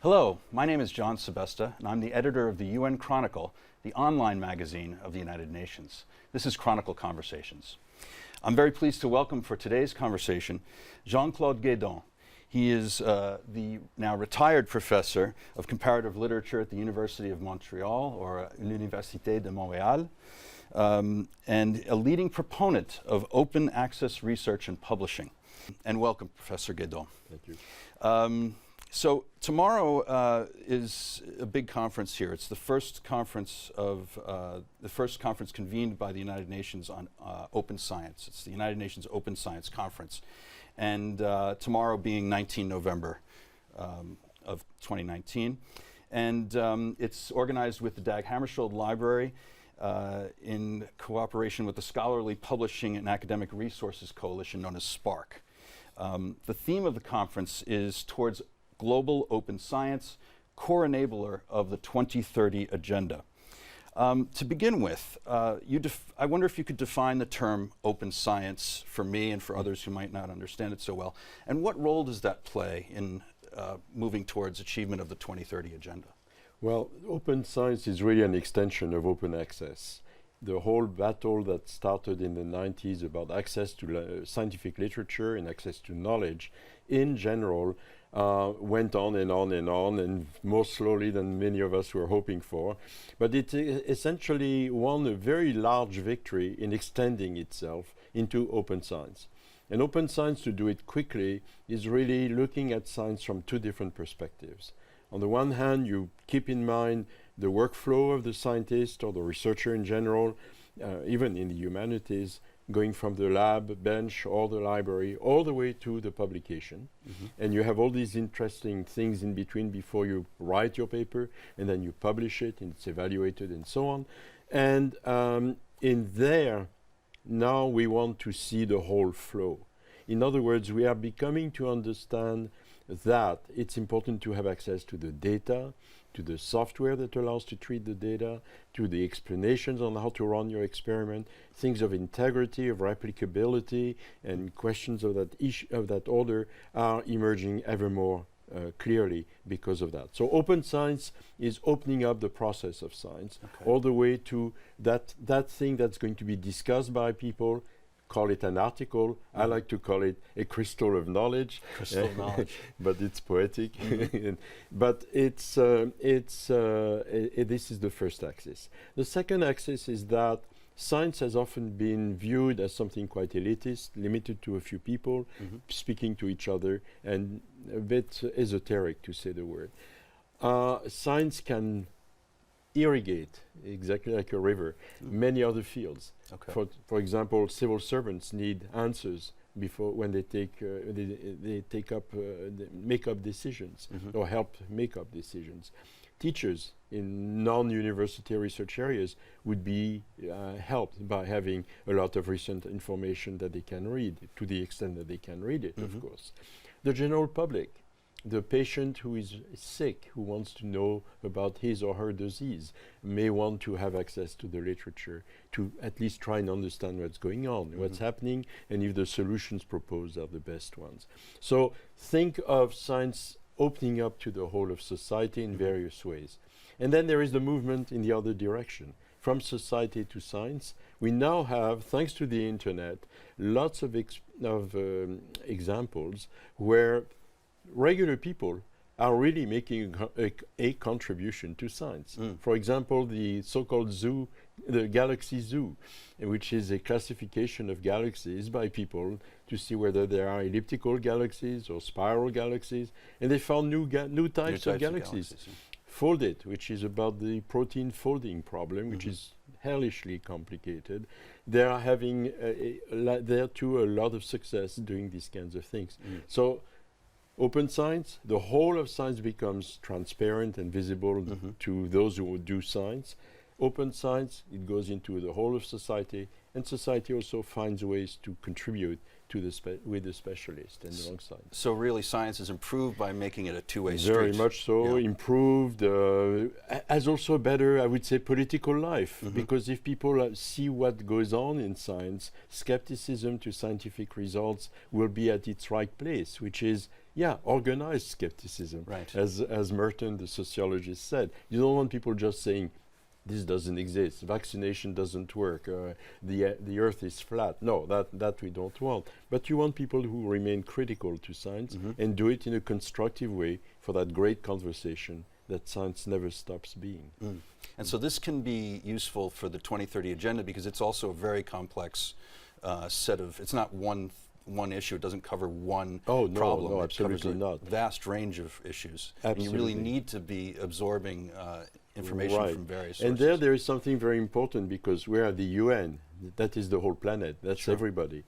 Hello, my name is John Sebesta, and I'm the editor of the UN Chronicle, the online magazine of the United Nations. This is Chronicle Conversations. I'm very pleased to welcome for today's conversation Jean-Claude Guédon. He is the now retired professor of comparative literature at the University of Montreal, or l'Université de Montréal, and a leading proponent of open access research and publishing. And welcome, Professor Guédon. Thank you. So tomorrow is a big conference here. It's the first conference convened by the United Nations on open science. It's the United Nations Open Science Conference, and tomorrow being 19 November of 2019, and it's organized with the Dag Hammarskjöld Library in cooperation with the Scholarly Publishing and Academic Resources Coalition, known as SPARC. The theme of the conference is towards global open science, core enabler of the 2030 Agenda. To begin with, I wonder if you could define the term open science for me and for others who might not understand it so well, and what role does that play in moving towards achievement of the 2030 Agenda? Well, open science is really an extension of open access. The whole battle that started in the 90s about access to scientific literature and access to knowledge in general went on and on and on, and more slowly than many of us were hoping for. But it essentially won a very large victory in extending itself into open science. And open science, to do it quickly, is really looking at science from two different perspectives. On the one hand, you keep in mind the workflow of the scientist or the researcher in general, even in the humanities, going from the lab bench or the library all the way to the publication. And you have all these interesting things in between before you write your paper, and then you publish it and it's evaluated and so on. And in there, now we want to see the whole flow. In other words, we are becoming to understand that it's important to have access to the data, to the software that allows to treat the data, to the explanations on how to run your experiment, things of integrity, of replicability, and questions of that order are emerging ever more clearly because of that. So open science is opening up the process of science all the way to that thing that's going to be discussed by people. Call it an article. I like to call it a crystal of knowledge. Crystal of knowledge. But it's poetic. But this is the first axis. The second axis is that science has often been viewed as something quite elitist, limited to a few people, speaking to each other, and a bit esoteric, to say the word. Science can irrigate, exactly like a river, many other fields. For example, civil servants need answers before when they make up decisions or help make up decisions. Teachers in non-university research areas would be helped by having a lot of recent information that they can read, to the extent that they can read it, of course. The general public, the patient who is sick, who wants to know about his or her disease, may want to have access to the literature to at least try and understand what's going on, what's happening, and if the solutions proposed are the best ones. So think of science opening up to the whole of society in various ways. And then there is the movement in the other direction. From society to science, we now have, thanks to the internet, lots of examples where regular people are really making a contribution to science. For example, the so-called zoo, the Galaxy Zoo, which is a classification of galaxies by people to see whether there are elliptical galaxies or spiral galaxies, and they found new types of galaxies. Folded, which is about the protein folding problem, which is hellishly complicated. They are having there too a lot of success doing these kinds of things. So open science, the whole of science becomes transparent and visible to those who do science. Open science, it goes into the whole of society, and society also finds ways to contribute to with the specialist and alongside. So really science is improved by making it a two-way street. Very much so, improved, as also better, I would say, political life, because if people see what goes on in science, skepticism to scientific results will be at its right place, which is organized skepticism, Right. as Merton, the sociologist, said. You don't want people just saying, this doesn't exist, vaccination doesn't work, the earth is flat. No, that we don't want. But you want people who remain critical to science and do it in a constructive way for that great conversation that science never stops being. And so this can be useful for the 2030 agenda because it's also a very complex set of, it's not one issue, it doesn't cover one problem. No, it absolutely covers a not. vast range of issues. Absolutely. And you really need to be absorbing information from various sources. And there is something very important because we are the UN. That is the whole planet. That's everybody.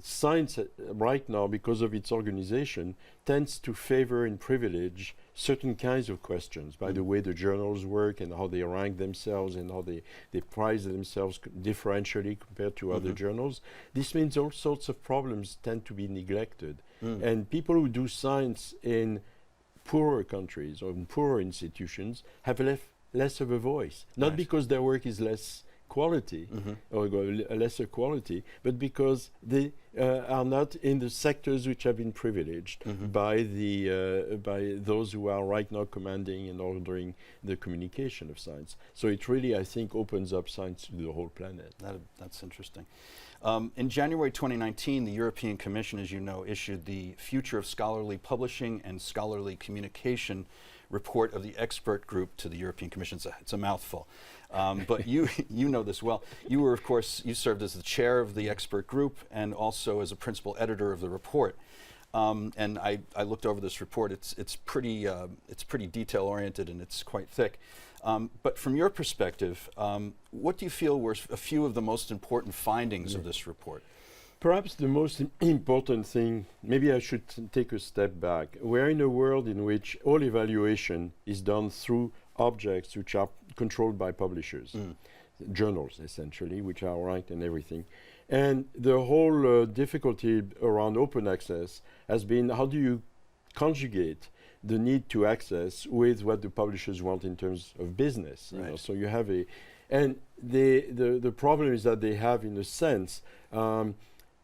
Science right now, because of its organization, tends to favor and privilege certain kinds of questions by the way the journals work and how they rank themselves and how they prize themselves differentially compared to other journals. This means all sorts of problems tend to be neglected. And people who do science in poorer countries or in poorer institutions have less of a voice. Not because their work is less quality or lesser quality, but because they are not in the sectors which have been privileged by those who are right now commanding and ordering the communication of science. So it really, I think, opens up science to the whole planet. That's interesting. In January 2019, the European Commission, as you know, issued the Future of Scholarly Publishing and Scholarly Communication report of the expert group to the European Commission. It's a mouthful. But you know this well. You were, of course, you served as the chair of the expert group and also as a principal editor of the report. And I looked over this report. It's pretty detail-oriented and it's quite thick. But from your perspective, what do you feel were a few of the most important findings of this report? Perhaps the most important thing, maybe I should take a step back. We're in a world in which all evaluation is done through objects which are controlled by publishers, journals essentially, which are ranked and everything. And the whole difficulty around open access has been how do you conjugate the need to access with what the publishers want in terms of business. You know? So you have and the problem is that they have, in a sense,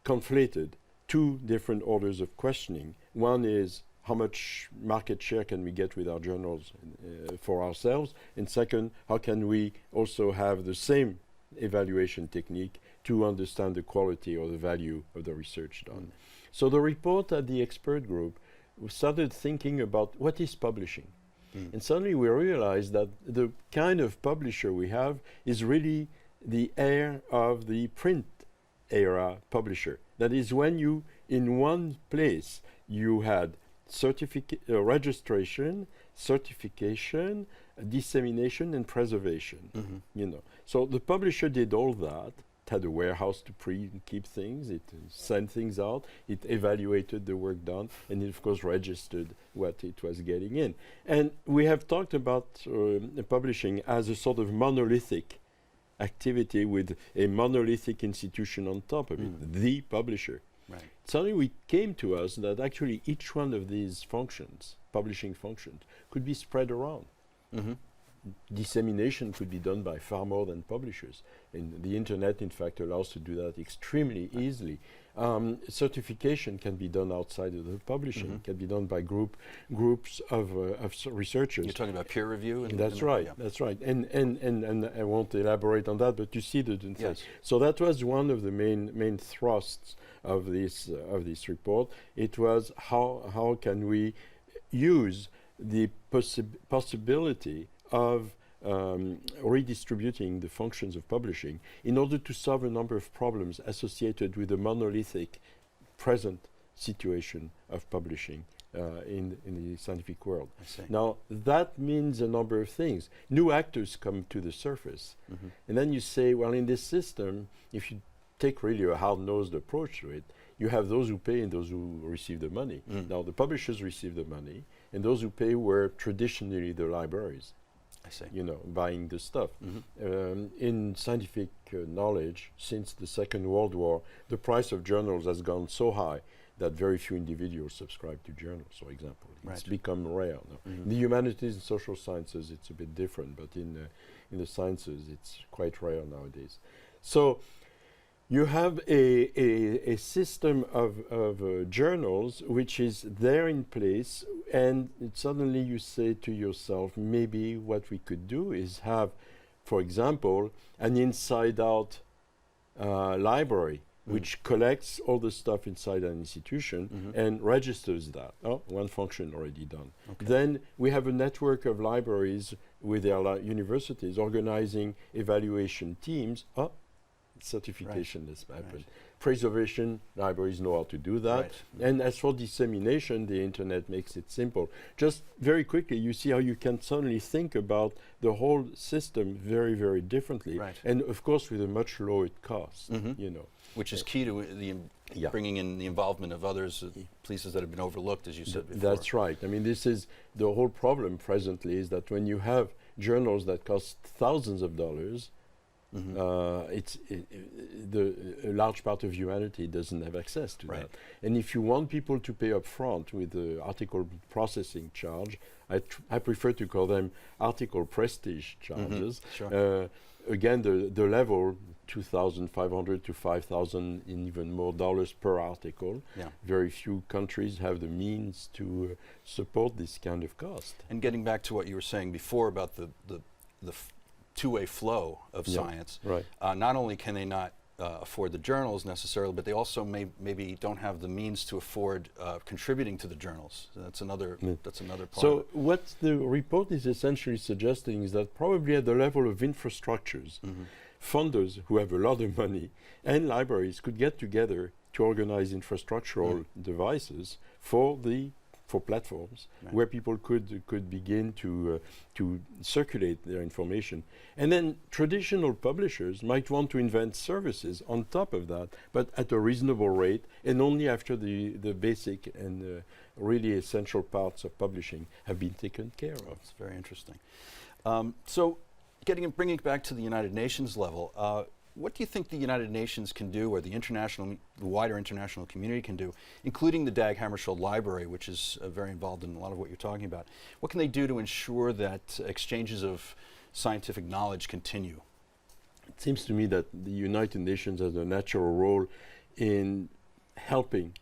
conflated two different orders of questioning. One is how much market share can we get with our journals for ourselves, and second, how can we also have the same evaluation technique to understand the quality or the value of the research done. So the report at the expert group, we started thinking about what is publishing. And suddenly we realized that the kind of publisher we have is really the heir of the print era publisher. That is, when you, in one place, you had registration, certification, dissemination, and preservation. You know, so the publisher did all that. It had a warehouse to keep things. It sent things out. It evaluated the work done, and it, of course, registered what it was getting in. And we have talked about publishing as a sort of monolithic activity with a monolithic institution on top of it, the publisher. Right. Suddenly we came to us that actually each one of these functions, publishing functions, could be spread around. Dissemination could be done by far more than publishers. And the internet, in fact, allows to do that extremely easily. Certification can be done outside of the publishing, can be done by groups of researchers. You're talking about peer review? That's right, that's right. And I won't elaborate on that, but you see the thing. Yes. So that was one of the main thrusts of this report. It was how can we use the possibility of redistributing the functions of publishing in order to solve a number of problems associated with the monolithic present situation of publishing in the scientific world. Now, that means a number of things. New actors come to the surface. And then you say, well, in this system, if you take really a hard-nosed approach to it, you have those who pay and those who receive the money. Now, the publishers receive the money, and those who pay were traditionally the libraries. You know, buying the stuff. In scientific knowledge, since the Second World War, the price of journals has gone so high that very few individuals subscribe to journals, for example. It's become rare now. In the humanities and social sciences, it's a bit different, but in the sciences, it's quite rare nowadays. So You have a system of journals which is there in place, and suddenly you say to yourself, maybe what we could do is have, for example, an inside-out library which collects all the stuff inside an institution and registers that. Oh, one function already done. Okay. Then we have a network of libraries with their universities organizing evaluation teams. Oh, certification has happened. Preservation, libraries know how to do that. Right. And as for dissemination, the internet makes it simple. Just very quickly, you see how you can suddenly think about the whole system very, very differently. Right. And of course, with a much lower cost, you know. Which is key to bringing in the involvement of others, places that have been overlooked, as you said before. That's right. I mean, this is the whole problem presently, is that when you have journals that cost thousands of dollars, a large part of humanity doesn't have access to that. And if you want people to pay up front with the article processing charge, I prefer to call them article prestige charges. Sure. Again, the level, $2,500 to $5,000 and even more dollars per article. Yeah. Very few countries have the means to support this kind of cost. And getting back to what you were saying before about the two-way flow of science, right. Not only can they not afford the journals necessarily, but they also maybe don't have the means to afford contributing to the journals. So that's another part. So what the report is essentially suggesting is that probably at the level of infrastructures, funders who have a lot of money and libraries could get together to organize infrastructural devices for platforms where people could begin to circulate their information. And then traditional publishers might want to invent services on top of that, but at a reasonable rate, and only after the basic and really essential parts of publishing have been taken care of. That's very interesting. So bringing it back to the United Nations level, what do you think the United Nations can do, or the wider international community can do, including the Dag Hammarskjöld Library, which is very involved in a lot of what you're talking about? What can they do to ensure that exchanges of scientific knowledge continue? It seems to me that the United Nations has a natural role in helping,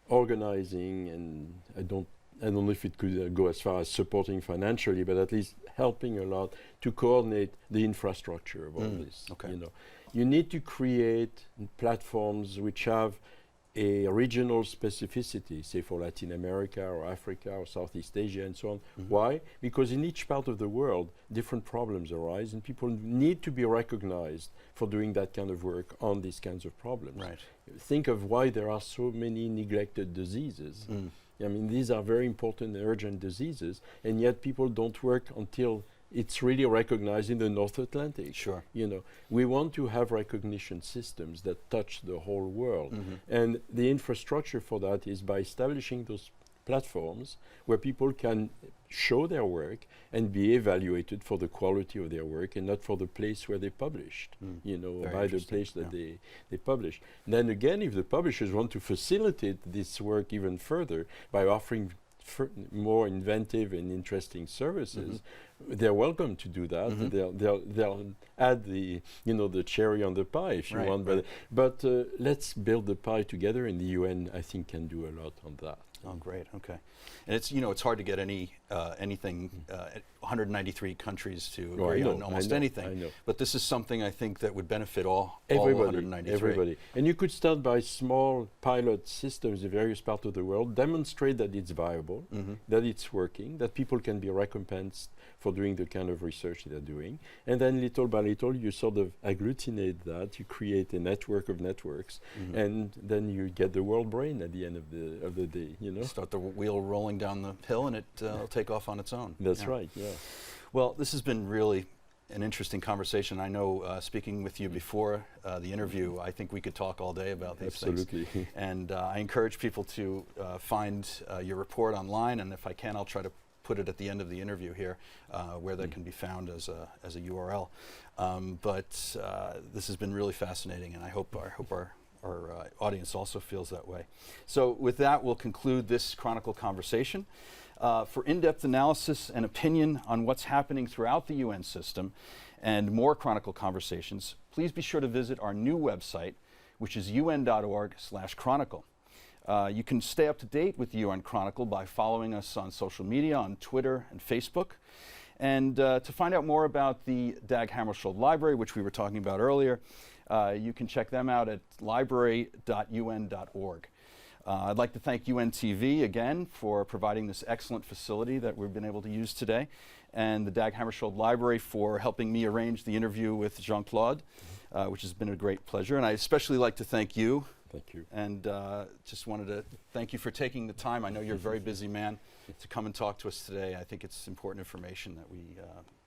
organizing, and I don't know if it could go as far as supporting financially, but at least helping a lot to coordinate the infrastructure of all this. Okay. You know, you need to create platforms which have a regional specificity, say for Latin America or Africa or Southeast Asia and so on. Why? Because in each part of the world, different problems arise, and people need to be recognized for doing that kind of work on these kinds of problems. Right. Think of why there are so many neglected diseases. I mean, these are very important and urgent diseases, and yet people don't work until it's really recognized in the North Atlantic. Sure. You know, we want to have recognition systems that touch the whole world. And the infrastructure for that is by establishing those platforms where people can show their work and be evaluated for the quality of their work and not for the place where they published, you know, Very by the place that they published. And then again, if the publishers want to facilitate this work even further by offering more inventive and interesting services, they're welcome to do that. They'll add the cherry on the pie if you want. But let's build the pie together, and the UN, I think, can do a lot on that. Oh, great. Okay, and it's hard to get anything. 193 countries to agree on almost anything. I know. But this is something I think that would benefit all everybody, 193. Everybody. And you could start by small pilot systems in various parts of the world, demonstrate that it's viable, that it's working, that people can be recompensed for doing the kind of research they're doing. And then little by little, you sort of agglutinate that, you create a network of networks, and then you get the world brain at the end of the day, you know? Start the wheel rolling down the hill, and it'll take off on its own. That's right, yeah. Well, this has been really an interesting conversation. I know speaking with you before the interview, I think we could talk all day about these things. Absolutely. And I encourage people to find your report online, and if I can, I'll try to put it at the end of the interview here, where that can be found as a URL. But this has been really fascinating, and I hope our audience also feels that way. So with that, we'll conclude this Chronicle conversation. For in-depth analysis and opinion on what's happening throughout the UN system, and more Chronicle conversations, please be sure to visit our new website, which is un.org/chronicle. You can stay up to date with the UN Chronicle by following us on social media, on Twitter and Facebook. And to find out more about the Dag Hammarskjöld Library, which we were talking about earlier, you can check them out at library.un.org. I'd like to thank UNTV again for providing this excellent facility that we've been able to use today, and the Dag Hammarskjöld Library for helping me arrange the interview with Jean-Claude, which has been a great pleasure. And I especially like to thank you. Thank you. And just wanted to thank you for taking the time. I know you're a very busy man to come and talk to us today. I think it's important information that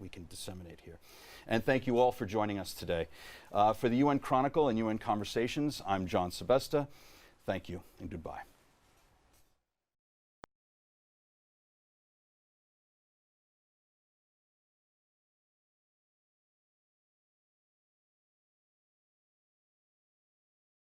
we can disseminate here. And thank you all for joining us today. For the UN Chronicle and UN Conversations, I'm John Sebesta. Thank you and goodbye.